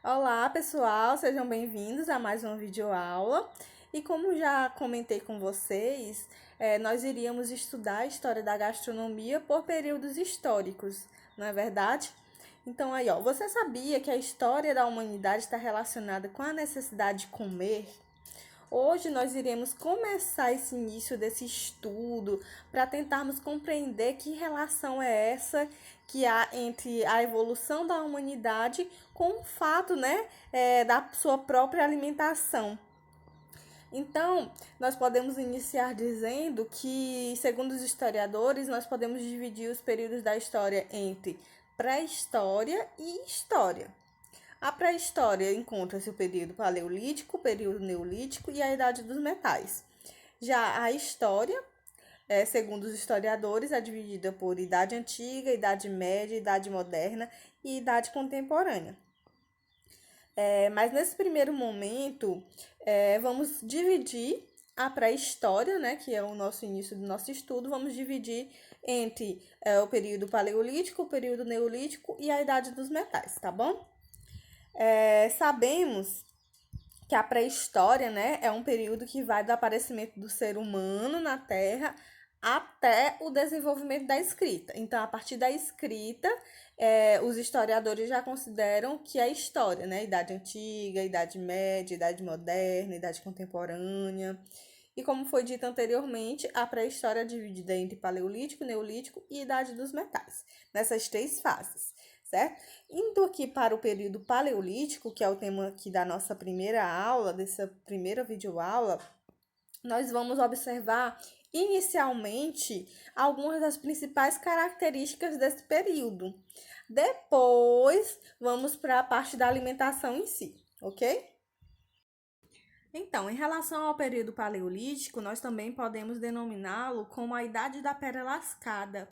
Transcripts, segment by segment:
Olá, pessoal, sejam bem-vindos a mais uma videoaula. E como já comentei com vocês, nós iríamos estudar a história da gastronomia por períodos históricos, não é verdade? Então, aí, ó, você sabia que a história da humanidade está relacionada com a necessidade de comer? Hoje nós iremos começar esse início desse estudo para tentarmos compreender que relação é essa que há entre a evolução da humanidade com o fato, né, da sua própria alimentação. Então, nós podemos iniciar dizendo que, segundo os historiadores, nós podemos dividir os períodos da história entre pré-história e história. A pré-história encontra-se o período paleolítico, o período neolítico e a idade dos metais. Já a história, segundo os historiadores, é dividida por idade antiga, idade média, idade moderna e idade contemporânea. Mas nesse primeiro momento, vamos dividir a pré-história, né, que é o nosso início do nosso estudo, vamos dividir entre o período paleolítico, o período neolítico e a idade dos metais, tá bom? Sabemos que a pré-história, né, é um período que vai do aparecimento do ser humano na Terra até o desenvolvimento da escrita. Então, a partir da escrita, os historiadores já consideram que é história, né? Idade antiga, idade média, idade moderna, idade contemporânea. E como foi dito anteriormente, a pré-história é dividida entre paleolítico, neolítico e idade dos metais, nessas três fases, certo? Indo aqui para o período paleolítico, que é o tema aqui da nossa primeira aula, dessa primeira videoaula, nós vamos observar inicialmente algumas das principais características desse período. Depois, vamos para a parte da alimentação em si, ok? Então, em relação ao período paleolítico, nós também podemos denominá-lo como a Idade da Pedra Lascada.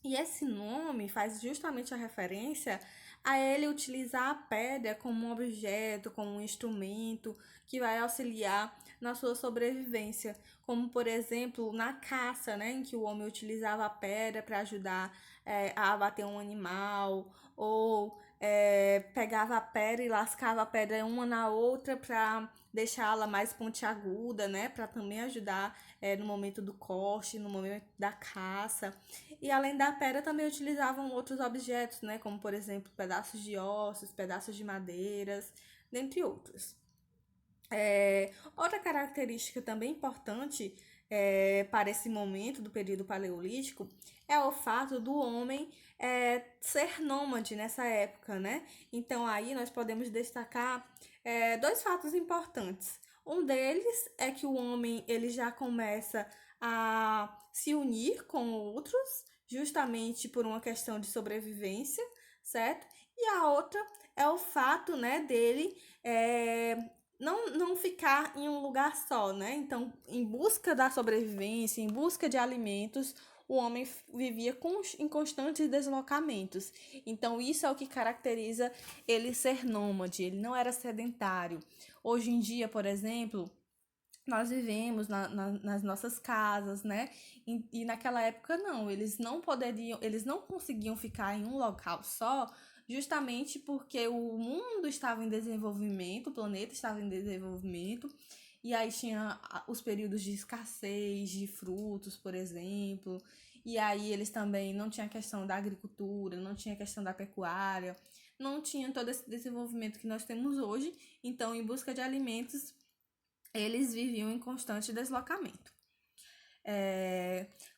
E esse nome faz justamente a referência a ele utilizar a pedra como um objeto, como um instrumento que vai auxiliar na sua sobrevivência, como por exemplo na caça, né, em que o homem utilizava a pedra para ajudar a abater um animal, ou pegava a pedra e lascava a pedra uma na outra para deixá-la mais pontiaguda, né, para também ajudar no momento do corte, no momento da caça. E além da pedra, também utilizavam outros objetos, né? Como, por exemplo, pedaços de ossos, pedaços de madeiras, dentre outros. Outra característica também importante para esse momento do período paleolítico é o fato do homem ser nômade nessa época, né? Então, aí nós podemos destacar dois fatos importantes. Um deles é que o homem ele já começa a se unir com outros, justamente por uma questão de sobrevivência, certo? E a outra é o fato, né, dele não ficar em um lugar só, né? Então, em busca da sobrevivência, em busca de alimentos, o homem vivia em constantes deslocamentos. Então, isso é o que caracteriza ele ser nômade, ele não era sedentário. Hoje em dia, por exemplo, nós vivemos nas nossas casas, né? E naquela época não, eles não conseguiam ficar em um local só, justamente porque o mundo estava em desenvolvimento, o planeta estava em desenvolvimento, e aí tinha os períodos de escassez de frutos, por exemplo, e aí eles também não tinha a questão da agricultura, não tinha a questão da pecuária, não tinha todo esse desenvolvimento que nós temos hoje, então em busca de alimentos eles viviam em constante deslocamento.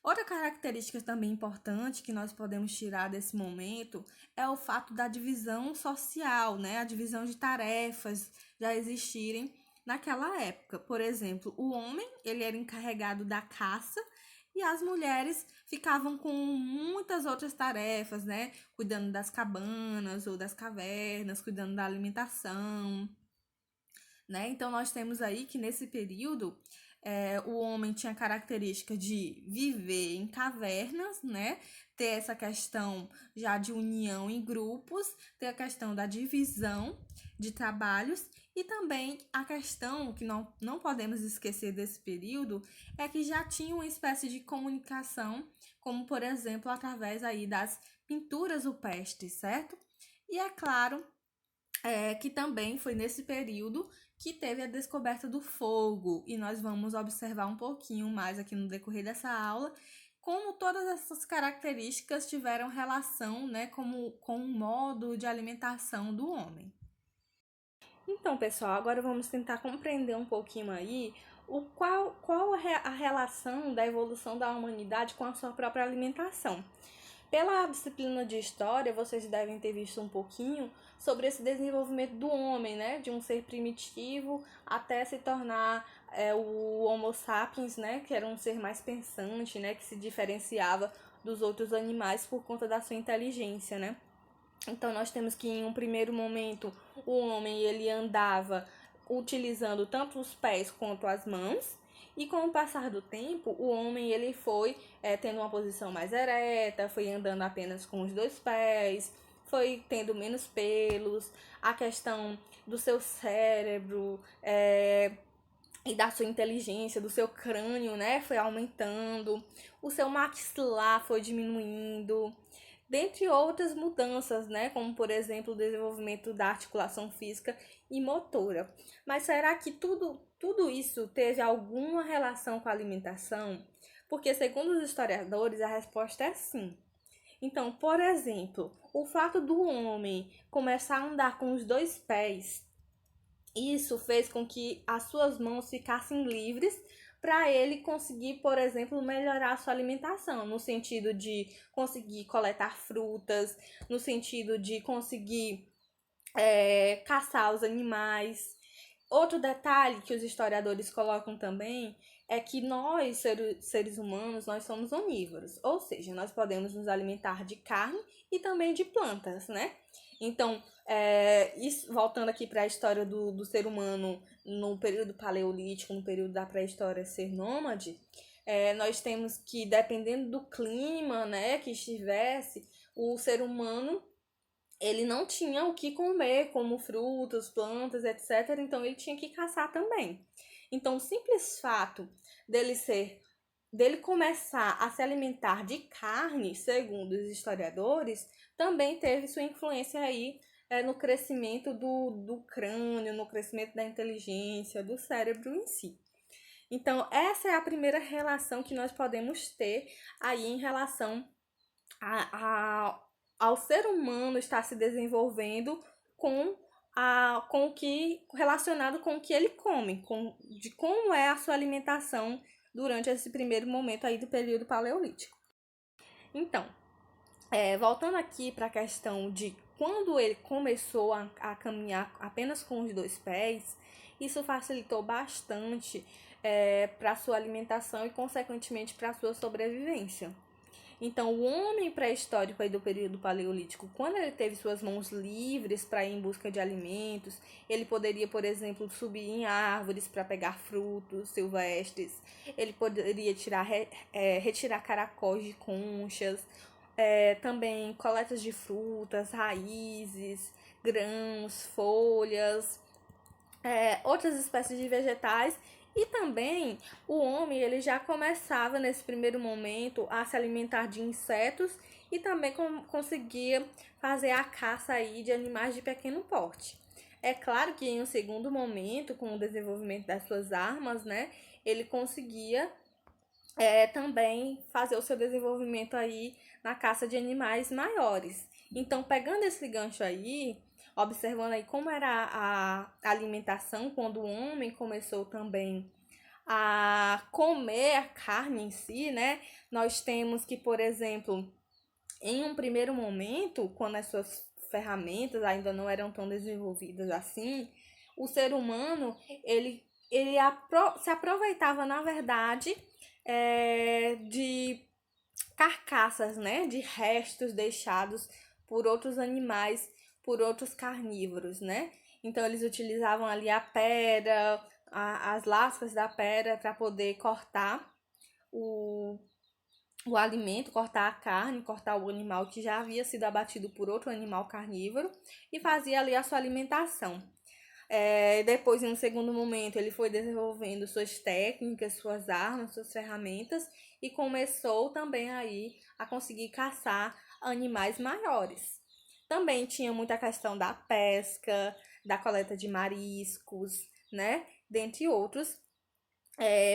Outra característica também importante que nós podemos tirar desse momento é o fato da divisão social, né? A divisão de tarefas já existirem naquela época. Por exemplo, o homem ele era encarregado da caça e as mulheres ficavam com muitas outras tarefas, né? Cuidando das cabanas ou das cavernas, cuidando da alimentação, né? Então, nós temos aí que nesse período o homem tinha a característica de viver em cavernas, né? Ter essa questão já de união em grupos, ter a questão da divisão de trabalhos e também a questão que não podemos esquecer desse período é que já tinha uma espécie de comunicação, como por exemplo através aí das pinturas rupestres, certo? E é claro que também foi nesse período que teve a descoberta do fogo. E nós vamos observar um pouquinho mais aqui no decorrer dessa aula como todas essas características tiveram relação, né, com o modo de alimentação do homem. Então, pessoal, agora vamos tentar compreender um pouquinho aí qual a relação da evolução da humanidade com a sua própria alimentação. Pela disciplina de história, vocês devem ter visto um pouquinho sobre esse desenvolvimento do homem, né? De um ser primitivo até se tornar o Homo sapiens, né? Que era um ser mais pensante, né? Que se diferenciava dos outros animais por conta da sua inteligência, né? Então, nós temos que, em um primeiro momento, o homem ele andava utilizando tanto os pés quanto as mãos. E com o passar do tempo, o homem ele foi tendo uma posição mais ereta, foi andando apenas com os dois pés, foi tendo menos pelos, a questão do seu cérebro e da sua inteligência, do seu crânio, né, foi aumentando, o seu maxilar foi diminuindo, dentre outras mudanças, né, como por exemplo o desenvolvimento da articulação física e motora. Mas será que tudo isso teve alguma relação com a alimentação? Porque, segundo os historiadores, a resposta é sim. Então, por exemplo, o fato do homem começar a andar com os dois pés, isso fez com que as suas mãos ficassem livres para ele conseguir, por exemplo, melhorar a sua alimentação, no sentido de conseguir coletar frutas, no sentido de conseguir caçar os animais. Outro detalhe que os historiadores colocam também é que nós, seres humanos, nós somos onívoros, ou seja, nós podemos nos alimentar de carne e também de plantas, né? Então, isso, voltando aqui para a história do ser humano no período paleolítico, no período da pré-história ser nômade, nós temos que, dependendo do clima, né, que estivesse, o ser humano ele não tinha o que comer, como frutas, plantas, etc. Então ele tinha que caçar também. Então, o simples fato dele começar a se alimentar de carne, segundo os historiadores, também teve sua influência aí no crescimento do crânio, no crescimento da inteligência, do cérebro em si. Então, essa é a primeira relação que nós podemos ter aí em relação ao ser humano estar se desenvolvendo com o que relacionado com o que ele come, de como é a sua alimentação durante esse primeiro momento aí do período paleolítico. Então, voltando aqui para a questão de quando ele começou a caminhar apenas com os dois pés, isso facilitou bastante para a sua alimentação e, consequentemente, para a sua sobrevivência. Então, o homem pré-histórico aí do período paleolítico, quando ele teve suas mãos livres para ir em busca de alimentos, ele poderia, por exemplo, subir em árvores para pegar frutos silvestres, ele poderia retirar caracóis de conchas, também coletas de frutas, raízes, grãos, folhas, outras espécies de vegetais. E também o homem ele já começava nesse primeiro momento a se alimentar de insetos e também conseguia fazer a caça aí de animais de pequeno porte. É claro que em um segundo momento, com o desenvolvimento das suas armas, né, ele conseguia também fazer o seu desenvolvimento aí na caça de animais maiores. Então, pegando esse gancho aí, observando aí como era a alimentação quando o homem começou também a comer a carne em si, né? Nós temos que, por exemplo, em um primeiro momento, quando as suas ferramentas ainda não eram tão desenvolvidas assim, o ser humano, ele se aproveitava, na verdade, de carcaças, né? De restos deixados por outros animais, por outros carnívoros, né? Então, eles utilizavam ali a pedra, as lascas da pedra para poder cortar o alimento, cortar a carne, cortar o animal que já havia sido abatido por outro animal carnívoro e fazia ali a sua alimentação. Depois, em um segundo momento, ele foi desenvolvendo suas técnicas, suas armas, suas ferramentas e começou também aí a conseguir caçar animais maiores. Também tinha muita questão da pesca, da coleta de mariscos, né? Dentre outros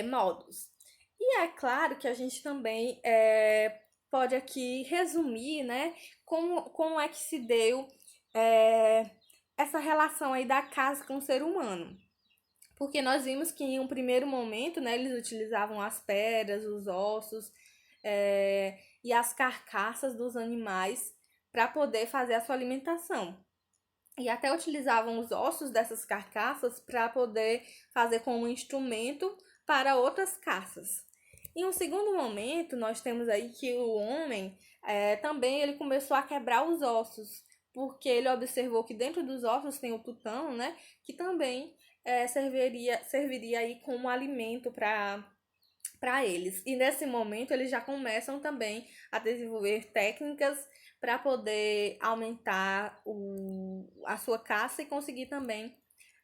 modos. E é claro que a gente também pode aqui resumir, né, como é que se deu é, essa relação aí da caça com o ser humano. Porque nós vimos que em um primeiro momento, né, eles utilizavam as pedras, os ossos e as carcaças dos animais para poder fazer a sua alimentação. E até utilizavam os ossos dessas carcaças para poder fazer como instrumento para outras caças. Em um segundo momento, nós temos aí que o homem também ele começou a quebrar os ossos, porque ele observou que dentro dos ossos tem o tutano, né, que também serviria aí como alimento para eles. E nesse momento eles já começam também a desenvolver técnicas para poder aumentar a sua caça e conseguir também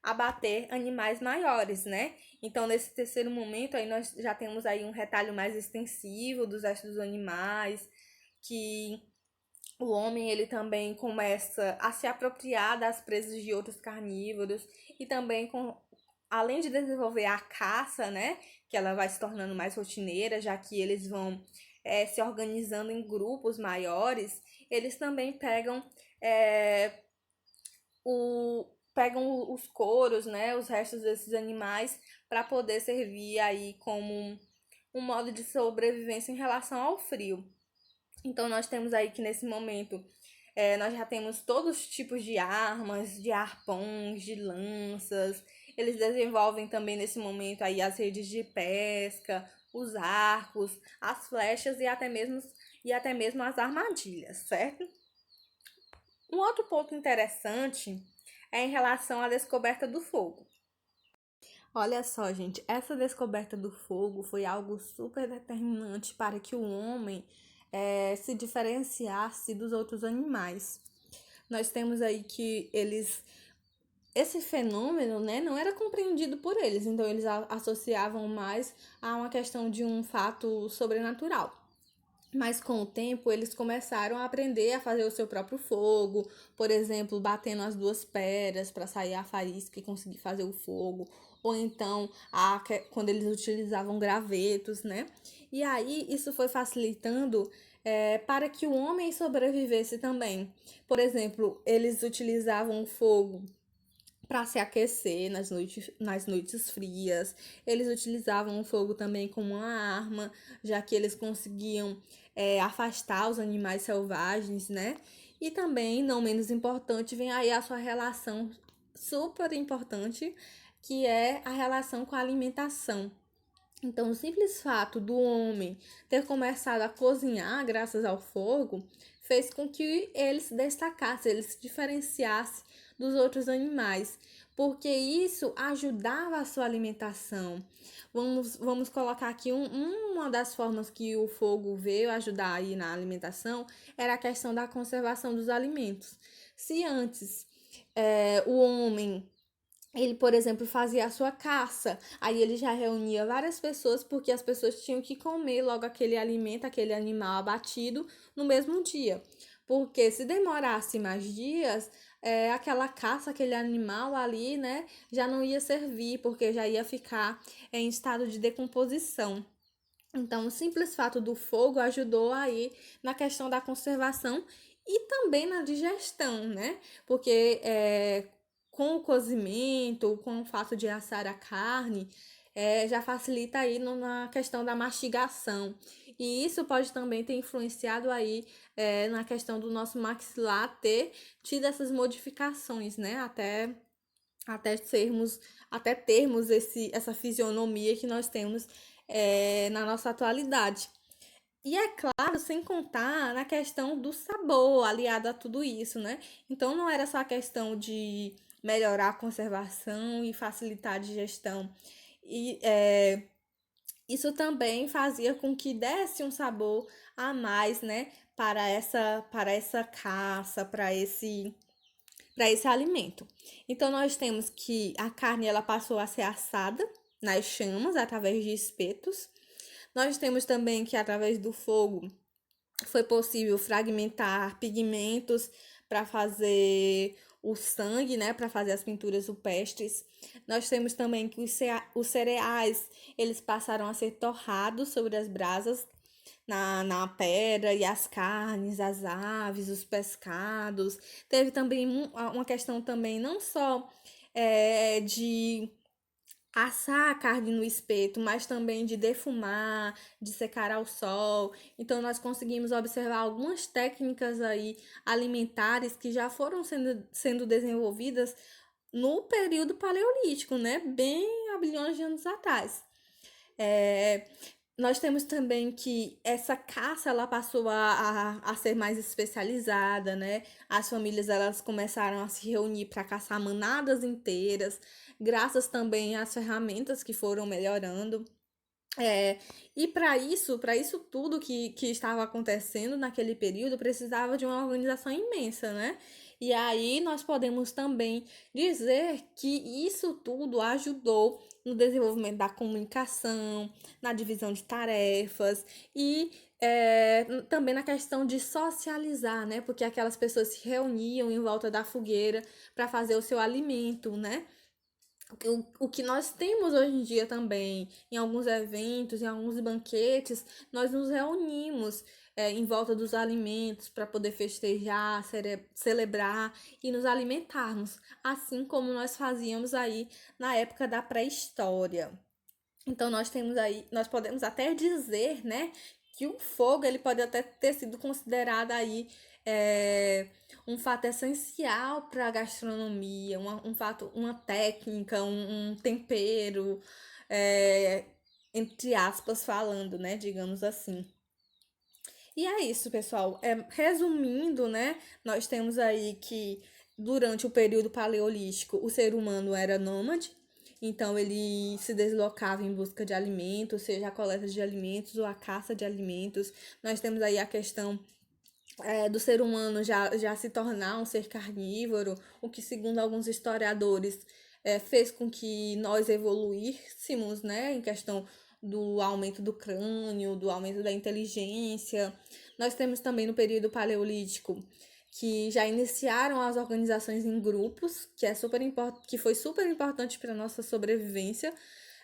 abater animais maiores, né? Então, nesse terceiro momento, aí nós já temos aí um retalho mais extensivo dos restos dos animais, que o homem ele também começa a se apropriar das presas de outros carnívoros e também além de desenvolver a caça, né, que ela vai se tornando mais rotineira, já que eles vão se organizando em grupos maiores, eles também pegam os couros, né, os restos desses animais para poder servir aí como um modo de sobrevivência em relação ao frio. Então nós temos aí que nesse momento nós já temos todos os tipos de armas, de arpões, de lanças. Eles desenvolvem também nesse momento aí as redes de pesca, os arcos, as flechas e até mesmo as armadilhas, certo? Um outro ponto interessante é em relação à descoberta do fogo. Olha só, gente, essa descoberta do fogo foi algo super determinante para que o homem se diferenciasse dos outros animais. Nós temos aí que esse fenômeno, né, não era compreendido por eles, então eles associavam mais a uma questão de um fato sobrenatural. Mas com o tempo eles começaram a aprender a fazer o seu próprio fogo, por exemplo, batendo as duas pedras para sair a faísca e conseguir fazer o fogo, ou então quando eles utilizavam gravetos, né? E aí isso foi facilitando para que o homem sobrevivesse também. Por exemplo, eles utilizavam o fogo para se aquecer nas noites frias. Eles utilizavam o fogo também como uma arma, já que eles conseguiam afastar os animais selvagens, né? E também, não menos importante, vem aí a sua relação super importante, que é a relação com a alimentação. Então, o simples fato do homem ter começado a cozinhar graças ao fogo fez com que ele se destacasse, ele se diferenciasse dos outros animais, porque isso ajudava a sua alimentação. Vamos colocar aqui uma das formas que o fogo veio ajudar aí na alimentação era a questão da conservação dos alimentos. Se antes o homem ele, por exemplo, fazia a sua caça. Aí ele já reunia várias pessoas porque as pessoas tinham que comer logo aquele alimento, aquele animal abatido no mesmo dia. Porque se demorasse mais dias, aquela caça, aquele animal ali, né, já não ia servir, porque já ia ficar em estado de decomposição. Então, o simples fato do fogo ajudou aí na questão da conservação e também na digestão, né? Porque com o cozimento, com o fato de assar a carne, já facilita aí na questão da mastigação. E isso pode também ter influenciado aí na questão do nosso maxilar ter tido essas modificações, né? Até sermos, até termos essa fisionomia que nós temos na nossa atualidade. E é claro, sem contar na questão do sabor aliado a tudo isso, né? Então não era só a questão de melhorar a conservação e facilitar a digestão. E isso também fazia com que desse um sabor a mais, né? Para essa caça, para esse alimento. Então nós temos que a carne ela passou a ser assada nas chamas através de espetos. Nós temos também que através do fogo foi possível fragmentar pigmentos para fazer o sangue, né, para fazer as pinturas rupestres. Nós temos também que os cereais, eles passaram a ser torrados sobre as brasas na pedra, e as carnes, as aves, os pescados. Teve também uma questão também não só de assar a carne no espeto, mas também de defumar, de secar ao sol. Então, nós conseguimos observar algumas técnicas aí alimentares que já foram sendo desenvolvidas no período paleolítico, né? Bem há bilhões de anos atrás. É, Nós temos também que essa caça ela passou a ser mais especializada, né? As famílias elas começaram a se reunir para caçar manadas inteiras, graças também às ferramentas que foram melhorando. É, e para isso tudo que estava acontecendo naquele período, precisava de uma organização imensa, né? E aí nós podemos também dizer que isso tudo ajudou no desenvolvimento da comunicação, na divisão de tarefas e também na questão de socializar, né? Porque aquelas pessoas se reuniam em volta da fogueira para fazer o seu alimento, né? O que nós temos hoje em dia também, em alguns eventos, em alguns banquetes, nós nos reunimos em volta dos alimentos para poder festejar, celebrar e nos alimentarmos, assim como nós fazíamos aí na época da pré-história. Então nós podemos até dizer, né, que o fogo ele pode até ter sido considerado aí é, um fato essencial para a gastronomia, uma técnica, um tempero, é, entre aspas falando, né, digamos assim. E é isso, pessoal. Resumindo, né, nós temos aí que durante o período paleolítico o ser humano era nômade, então ele se deslocava em busca de alimentos, seja a coleta de alimentos ou a caça de alimentos. Nós temos aí a questão do ser humano já se tornar um ser carnívoro, o que, segundo alguns historiadores, fez com que nós evoluíssemos, né, em questão do aumento do crânio, do aumento da inteligência. Nós temos também no período paleolítico que já iniciaram as organizações em grupos, que foi super importante para a nossa sobrevivência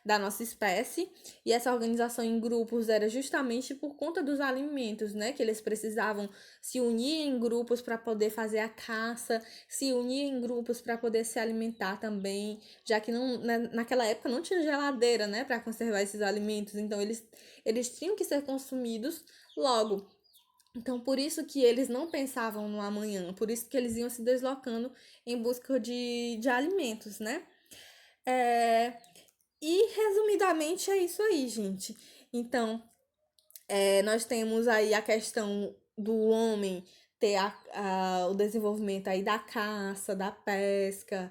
da nossa espécie, e essa organização em grupos era justamente por conta dos alimentos, né? Que eles precisavam se unir em grupos para poder fazer a caça, se unir em grupos para poder se alimentar também, já que naquela época não tinha geladeira, né, para conservar esses alimentos, então eles tinham que ser consumidos logo. Então, por isso que eles não pensavam no amanhã, por isso que eles iam se deslocando em busca de alimentos, né? É, e, resumidamente, é isso aí, gente. Então, nós temos aí a questão do homem ter o desenvolvimento aí da caça, da pesca,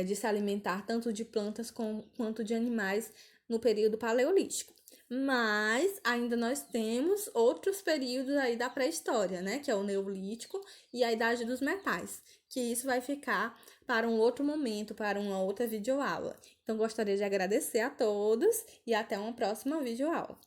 de se alimentar tanto de plantas quanto de animais no período paleolítico. Mas ainda nós temos outros períodos aí da pré-história, né? Que é o Neolítico e a Idade dos Metais. Que isso vai ficar para um outro momento, para uma outra videoaula. Então, gostaria de agradecer a todos e até uma próxima videoaula.